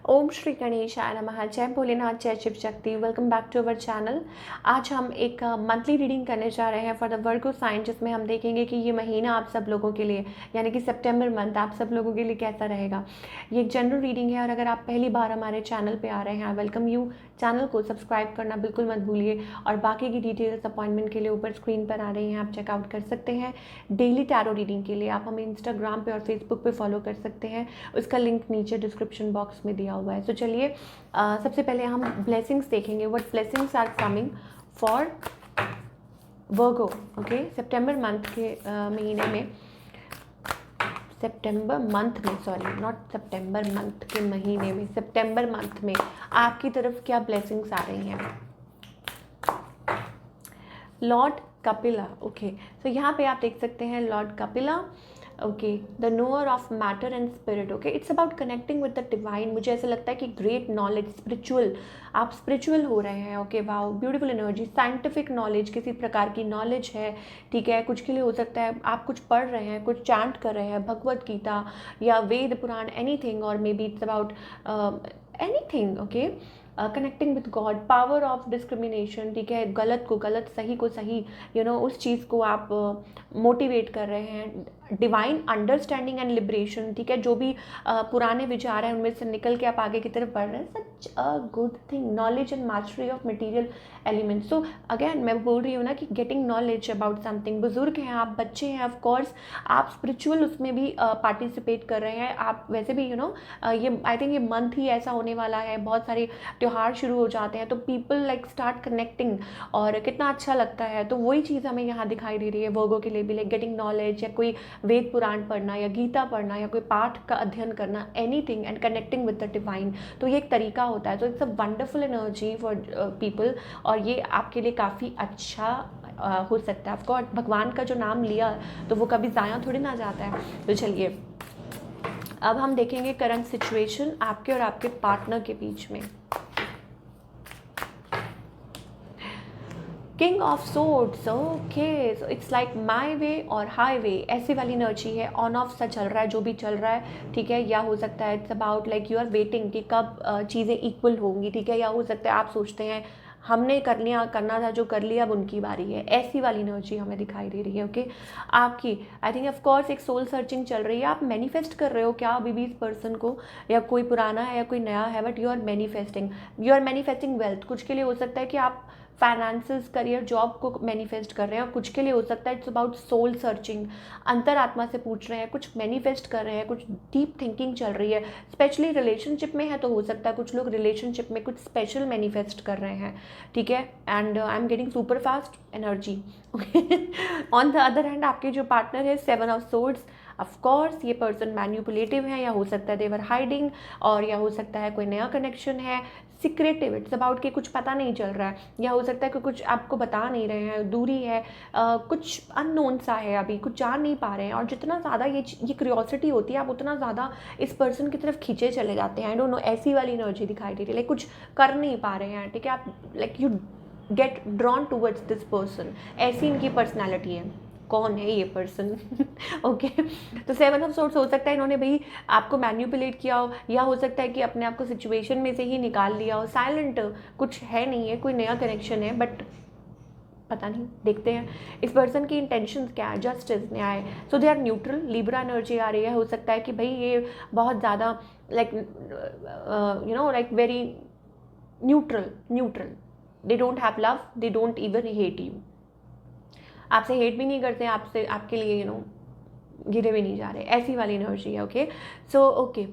ओम श्री गणेशाय नमः। जय भोलेनाथ, जय Shiv Shakti. Welcome back to our channel. आज हम एक मंथली रीडिंग करने जा रहे हैं फॉर द वर्गो साइन, जिसमें हम देखेंगे कि ये महीना आप सब लोगों के लिए, यानी कि सितंबर मंथ आप सब लोगों के लिए कैसा रहेगा। ये एक जनरल रीडिंग है और अगर आप पहली बार हमारे चैनल पे आ रहे हैं, वेलकम यू। चैनल को सब्सक्राइब करना बिल्कुल मत भूलिए और बाकी की डिटेल्स अपॉइंटमेंट के लिए ऊपर स्क्रीन पर आ रही हैं, आप चेकआउट कर सकते हैं। डेली टैरो रीडिंग के लिए आप हमें इंस्टाग्राम पे और फेसबुक पे फॉलो कर सकते हैं, उसका लिंक नीचे डिस्क्रिप्शन बॉक्स में दिया हुआ है। तो चलिए सबसे पहले हम ब्लेसिंग्स देखेंगे, what blessings are coming for Virgo. Okay, सितंबर मंथ के महीने में, सितंबर मंथ में, सॉरी नॉट सितंबर मंथ के महीने में, सितंबर मंथ में आपकी तरफ क्या ब्लेसिंग्स आ रही हैं। लॉर्ड कपिला, ओके, तो यहाँ पे आप देख सकते हैं Lord Kapila. Okay, the knower of matter and spirit. Okay, it's about connecting with the divine. मुझे ऐसा लगता है कि ग्रेट नॉलेज, स्पिरिचुअल, आप स्पिरिचुअल हो रहे हैं। Okay, wow, beautiful energy. Scientific knowledge, किसी प्रकार की नॉलेज है, ठीक है। कुछ के लिए हो सकता है आप कुछ पढ़ रहे हैं, कुछ चैंट कर रहे हैं, भगवत गीता या वेद पुराण, एनीथिंग, और may be it's about anything. Okay, connecting with God, power of discrimination, ठीक है। गलत को गलत, सही को सही, उस चीज़ को आप मोटिवेट कर रहे हैं। डिवाइन अंडरस्टैंडिंग एंड लिबरेशन, ठीक है। जो भी पुराने विचार हैं उनमें से निकल के आप आगे की तरफ बढ़ रहे हैं। Such a good thing, knowledge and mastery of material elements. So again मैं बोल रही हूँ ना कि गेटिंग नॉलेज अबाउट समथिंग। बुजुर्ग हैं आप, बच्चे हैं, ऑफ कोर्स आप स्पिरिचुअल उसमें भी पार्टिसिपेट कर रहे हैं। आप वैसे भी ये आई थिंक ये मंथ ही ऐसा होने वाला है, बहुत सारे त्योहार शुरू हो जाते हैं तो पीपल लाइक स्टार्ट कनेक्टिंग, और कितना अच्छा लगता है। तो वही चीज़ हमें यहाँ दिखाई दे रही है वर्गो के लिए भी, लाइक गेटिंग नॉलेज, या कोई वेद पुराण पढ़ना या गीता पढ़ना या कोई पाठ का अध्ययन करना, anything, and connecting with the divine. तो ये एक तरीका होता है। तो it's a wonderful energy for people, और ये आपके लिए काफ़ी अच्छा हो सकता है। ऑफकोर्स भगवान का जो नाम लिया तो वो कभी ज़ाया थोड़ी ना जाता है। तो चलिए अब हम देखेंगे करंट सिचुएशन आपके और आपके पार्टनर के बीच में। King of swords, okay, so it's like my way और हाईवे, ऐसी वाली एनर्जी है। ऑन ऑफ सा चल रहा है जो भी चल रहा है, ठीक है। या हो सकता है it's about like you are waiting कि कब चीज़ें इक्वल होंगी, ठीक है। या हो सकता है आप सोचते हैं हमने कर लिया, करना था जो कर लिया, अब उनकी बारी है। ऐसी वाली एनर्जी हमें दिखाई दे रही है। ओके, आपकी आई थिंक ऑफ कोर्स एक सोल सर्चिंग चल रही है। आप मैनिफेस्ट कर रहे हो क्या अभी भी इस पर्सन को, या कोई पुराना है या कोई नया है, but you are manifesting wealth. कुछ के लिए हो सकता है कि आप फाइनेंसेस, करियर, जॉब को मैनिफेस्ट कर रहे हैं, और कुछ के लिए हो सकता है इट्स अबाउट सोल सर्चिंग, अंतरात्मा से पूछ रहे हैं, कुछ मैनिफेस्ट कर रहे हैं, कुछ डीप थिंकिंग चल रही है। स्पेशली रिलेशनशिप में है तो हो सकता है कुछ लोग रिलेशनशिप में कुछ स्पेशल मैनिफेस्ट कर रहे हैं, ठीक है। And I am getting super fast energy. On the other hand आपके जो पार्टनर है, 7 ऑफ सोर्ड्स, ऑफ कोर्स ये पर्सन मैन्युपुलेटिव है, या हो सकता है देवर हाइडिंग, और या हो सकता है कोई नया कनेक्शन है, सिक्रेटिव, इट्स अबाउट कि कुछ पता नहीं चल रहा है, या हो सकता है कि कुछ आपको बता नहीं रहे हैं, दूरी है, कुछ अननोन सा है, अभी कुछ जान नहीं पा रहे हैं। और जितना ज़्यादा ये क्यूरियोसिटी होती है, आप उतना ज़्यादा इस पर्सन की तरफ खींचे चले जाते हैं। आई डोंट नो, ऐसी वाली एनर्जी दिखाई दे रही है, लाइक कुछ कर नहीं पा रहे हैं, ठीक है। आप like you get drawn towards this person, ऐसी इनकी पर्सनैलिटी है। कौन है ये पर्सन? ओके, तो 7 ऑफ सोर्ड्स हो सकता है इन्होंने भाई आपको मैन्युपुलेट किया हो, या हो सकता है कि अपने आप को सिचुएशन में से ही निकाल लिया हो। साइलेंट, कुछ है नहीं है, कोई नया कनेक्शन है, बट पता नहीं, देखते हैं इस पर्सन की इंटेंशंस क्या है। जस्टिस, न्याय, so they are neutral. Libra energy आ रही है। हो सकता है कि भाई ये बहुत ज़्यादा like like very neutral, they don't have love, they don't even hate you, आपसे हेट भी नहीं करते, आपसे आपके लिए गिरे भी नहीं जा रहे, ऐसी वाली एनर्जी है। Okay, so okay,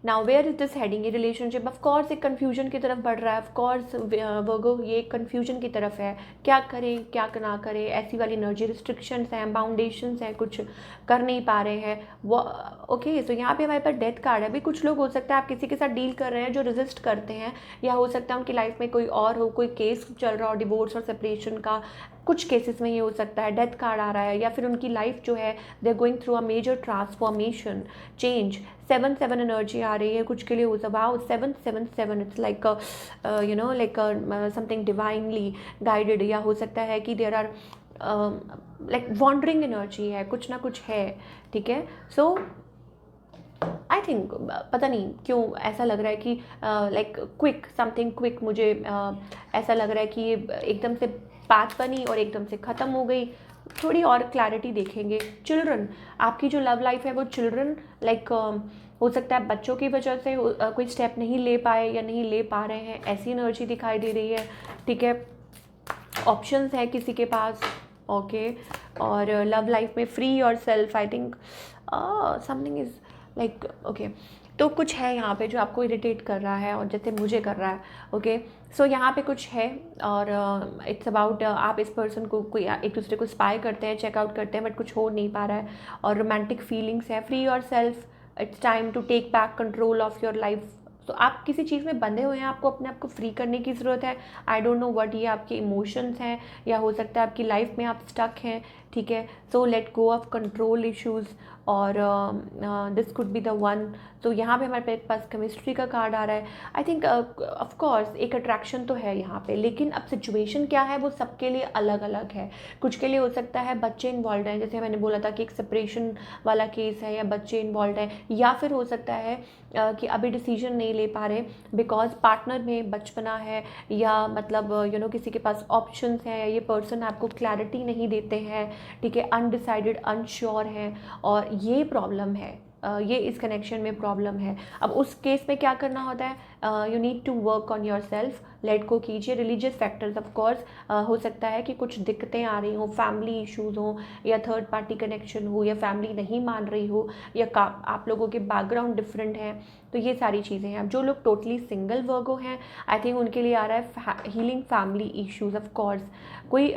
now where is this heading? ये रिलेशनशिप ऑफ कोर्स एक कन्फ्यूजन की तरफ बढ़ रहा है। ऑफ कोर्स वर्गो ये एक कन्फ्यूजन की तरफ है, क्या करें क्या ना करें, ऐसी वाली एनर्जी। रिस्ट्रिक्शंस हैं, बाउंडेशंस हैं, कुछ कर नहीं पा रहे हैं वो। ओके, सो यहाँ पे हमारे पास डेथ कार्ड है। अभी कुछ लोग हो सकता है आप किसी के साथ डील कर रहे हैं जो रेजिस्ट करते हैं, या हो सकता है उनकी लाइफ में कोई और हो, कोई केस चल रहा हो डिवोर्स और सेपरेशन का, कुछ केसेस में ये हो सकता है। डेथ कार्ड आ रहा है, या फिर उनकी लाइफ जो है they are going through a major transformation, change. 7 energy आ रही है कुछ के लिए। हो सकता है 777, it's like like something divinely guided, या हो सकता है कि there are like wandering energy है, कुछ ना कुछ है, ठीक है। सो आई थिंक पता नहीं क्यों ऐसा लग रहा है कि लाइक क्विक समथिंग क्विक, मुझे ऐसा लग रहा है कि ये एकदम से बात बनी और एकदम से ख़त्म हो गई। थोड़ी और क्लैरिटी देखेंगे। चिल्ड्रन, आपकी जो लव लाइफ है वो चिल्ड्रन लाइक हो सकता है बच्चों की वजह से कोई स्टेप नहीं ले पाए या नहीं ले पा रहे हैं, ऐसी एनर्जी दिखाई दे रही है। ठीक है, ऑप्शंस है किसी के पास। ओके, और लव लाइफ में free your self, I think something is like okay. तो कुछ है यहाँ पे जो आपको इरिटेट कर रहा है और जैसे मुझे कर रहा है। ओके, सो यहाँ पे कुछ है और इट्स अबाउट आप इस पर्सन को कोई एक दूसरे को स्पाई करते हैं, चेकआउट करते हैं, बट कुछ हो नहीं पा रहा है और रोमांटिक फीलिंग्स है। Free yourself, it's time to take back control of your life. तो आप किसी चीज़ में बंधे हुए हैं, आपको अपने आप को फ्री करने की ज़रूरत है। आई डोंट नो व्हाट, ये आपके इमोशंस हैं या हो सकता है आपकी लाइफ में आप स्टक हैं। ठीक है, so let go of control issues और this could be the one. तो यहाँ पे हमारे पास केमिस्ट्री का कार्ड आ रहा है। आई थिंक ऑफ कोर्स एक अट्रैक्शन तो है यहाँ पे, लेकिन अब सिचुएशन क्या है वो सबके लिए अलग अलग है। कुछ के लिए हो सकता है बच्चे इन्वॉल्व हैं, जैसे मैंने बोला था कि एक सेपरेशन वाला केस है या बच्चे इन्वॉल्व हैं, या फिर हो सकता है कि अभी डिसीजन नहीं ले पा रहे बिकॉज पार्टनर में बचपना है या मतलब किसी के पास ऑप्शंस हैं, या ये पर्सन आपको क्लैरिटी नहीं देते हैं। ठीक है, अनडिसाइडेड, अनश्योर हैं और ये प्रॉब्लम है। ये इस कनेक्शन में प्रॉब्लम है। अब उस केस में क्या करना होता है, you need to work on yourself, let go कीजिए। रिलीजियस फैक्टर्स ऑफ कोर्स, हो सकता है कि कुछ दिक्कतें आ रही हों, फैमिली इश्यूज़ हों या थर्ड पार्टी कनेक्शन हो या फैमिली नहीं मान रही हो या आप लोगों के बैकग्राउंड डिफरेंट हैं, तो ये सारी चीज़ें हैं। अब जो लोग टोटली सिंगल वर्गो हैं, आई थिंक उनके लिए आ रहा है healing family issues of course. कोई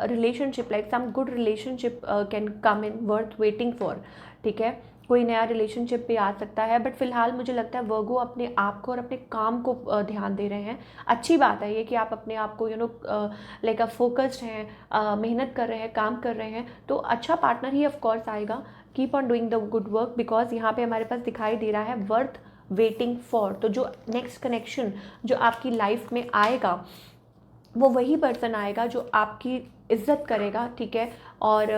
relationship like some good relationship can come in worth waiting for. ठीक है, कोई नया रिलेशनशिप भी आ सकता है, बट फिलहाल मुझे लगता है वर्गो अपने आप को और अपने काम को ध्यान दे रहे हैं। अच्छी बात है ये कि आप अपने आप को लाइक फोकस्ड हैं, मेहनत कर रहे हैं, काम कर रहे हैं, तो अच्छा पार्टनर ही ऑफ कोर्स आएगा। Keep on doing the good work, because यहाँ पे हमारे पास दिखाई दे रहा है वर्थ वेटिंग फॉर। तो जो नेक्स्ट कनेक्शन जो आपकी लाइफ में आएगा वो वही पर्सन आएगा जो आपकी इज्जत करेगा। ठीक है, और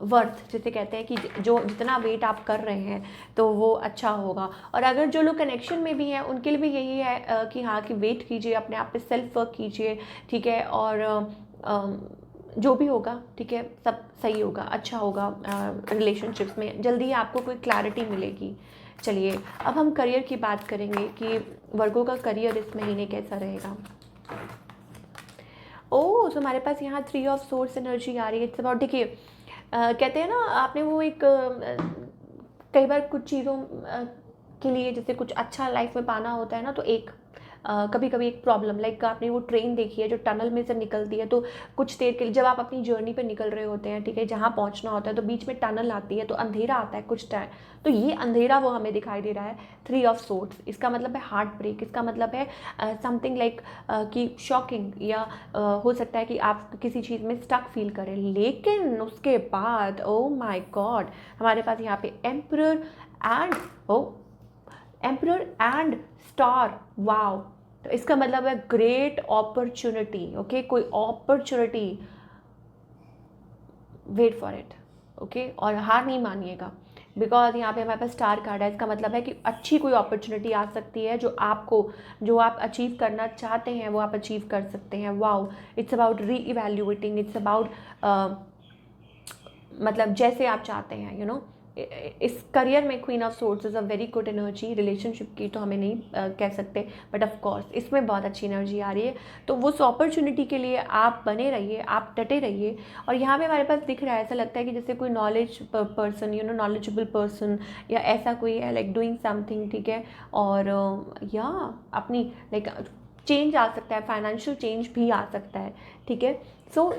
वर्थ जिसे कहते हैं कि जो जितना वेट आप कर रहे हैं तो वो अच्छा होगा। और अगर जो लोग कनेक्शन में भी हैं उनके लिए भी यही है कि हाँ, कि वेट कीजिए, अपने आप पे सेल्फ वर्क कीजिए। ठीक है, और जो भी होगा, ठीक है, सब सही होगा, अच्छा होगा। रिलेशनशिप्स में जल्दी ही आपको कोई क्लैरिटी मिलेगी। चलिए अब हम करियर की बात करेंगे कि वर्गों का करियर इस महीने कैसा रहेगा। ओह, तो हमारे पास यहाँ 3 ऑफ सोर्स एनर्जी आ रही है। इट्स अबाउट, देखिए कहते हैं ना, आपने वो एक कई बार कुछ चीज़ों के लिए जैसे कुछ अच्छा लाइफ में पाना होता है ना, तो एक कभी कभी एक प्रॉब्लम, लाइक आपने वो ट्रेन देखी है जो टनल में से निकलती है, तो कुछ देर के लिए जब आप अपनी जर्नी पे निकल रहे होते हैं, ठीक है, जहाँ पहुँचना होता है, तो बीच में टनल आती है तो अंधेरा आता है कुछ टाइम, तो ये अंधेरा वो हमें दिखाई दे रहा है 3 ऑफ सोर्ड्स। इसका मतलब है हार्ट ब्रेक, इसका मतलब है समथिंग लाइक कि शॉकिंग, या हो सकता है कि आप किसी चीज़ में स्टक फील करें, लेकिन उसके बाद ओ माय गॉड हमारे पास यहाँ पे एम्परर एंड स्टार, वाव। तो इसका मतलब है ग्रेट अपॉर्चुनिटी। ओके, कोई opportunity, wait for it. Okay, और हार नहीं मानिएगा, बिकॉज यहाँ पे हमारे पास स्टार कार्ड है। इसका मतलब है कि अच्छी कोई अपॉर्चुनिटी आ सकती है जो आप अचीव करना चाहते हैं वो आप अचीव कर सकते हैं। वाओ, इट्स अबाउट री इवैल्यूएटिंग, इट्स अबाउट मतलब जैसे आप चाहते हैं, इस करियर में queen of swords is a very good energy. Relationship की तो हमें नहीं कह सकते, बट ऑफ कोर्स इसमें बहुत अच्छी एनर्जी आ रही है। तो वो उस अपॉर्चुनिटी के लिए आप बने रहिए, आप डटे रहिए। और यहाँ पे हमारे पास दिख रहा है, ऐसा लगता है कि जैसे कोई नॉलेज पर्सन, नॉलेजेबल पर्सन या ऐसा कोई है लाइक डूइंग समथिंग। ठीक है, और या अपनी लाइक चेंज आ सकता है, फाइनेंशियल चेंज भी आ सकता है। ठीक है, सो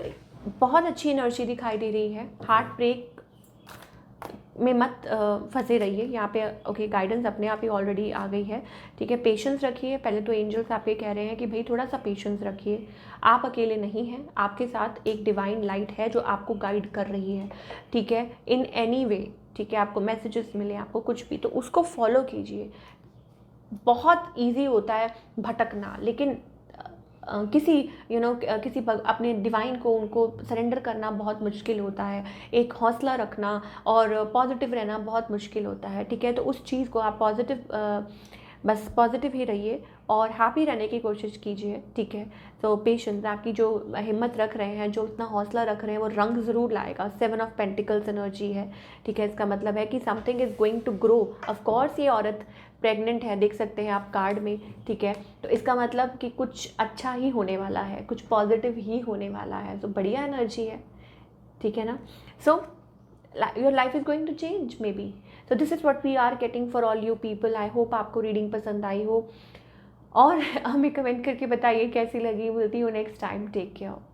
बहुत अच्छी एनर्जी दिखाई दे रही है। हार्ट ब्रेक में मत फंसे रहिए यहाँ पे। ओके, गाइडेंस अपने आप ही ऑलरेडी आ गई है। ठीक है, पेशेंस रखिए। पहले तो एंजल्स आपके कह रहे हैं कि भाई थोड़ा सा पेशेंस रखिए, आप अकेले नहीं हैं, आपके साथ एक डिवाइन लाइट है जो आपको गाइड कर रही है। ठीक है, इन एनी वे, ठीक है, आपको मैसेजेस मिले, आपको कुछ भी, तो उसको फॉलो कीजिए। बहुत ईजी होता है भटकना, लेकिन किसी किसी अपने डिवाइन को उनको सरेंडर करना बहुत मुश्किल होता है, एक हौसला रखना और पॉजिटिव रहना बहुत मुश्किल होता है, ठीक है। तो उस चीज़ को आप बस पॉजिटिव ही रहिए और हैप्पी रहने की कोशिश कीजिए, ठीक है। तो पेशेंस, आपकी जो हिम्मत रख रहे हैं, जो इतना हौसला रख रहे हैं, वो रंग ज़रूर लाएगा। 7 ऑफ पेंटिकल्स एनर्जी है, ठीक है। इसका मतलब है कि something is going to grow. Of course ये औरत प्रेग्नेंट है, देख सकते हैं आप कार्ड में, ठीक है। तो इसका मतलब कि कुछ अच्छा ही होने वाला है, कुछ पॉजिटिव ही होने वाला है। तो बढ़िया एनर्जी है, ठीक है ना। सो your life is going to change maybe. So this is what we are getting for all you people. I hope आपको रीडिंग पसंद आई हो और हमें कमेंट करके बताइए कैसी लगी। मिलती हूँ नेक्स्ट टाइम। Take care.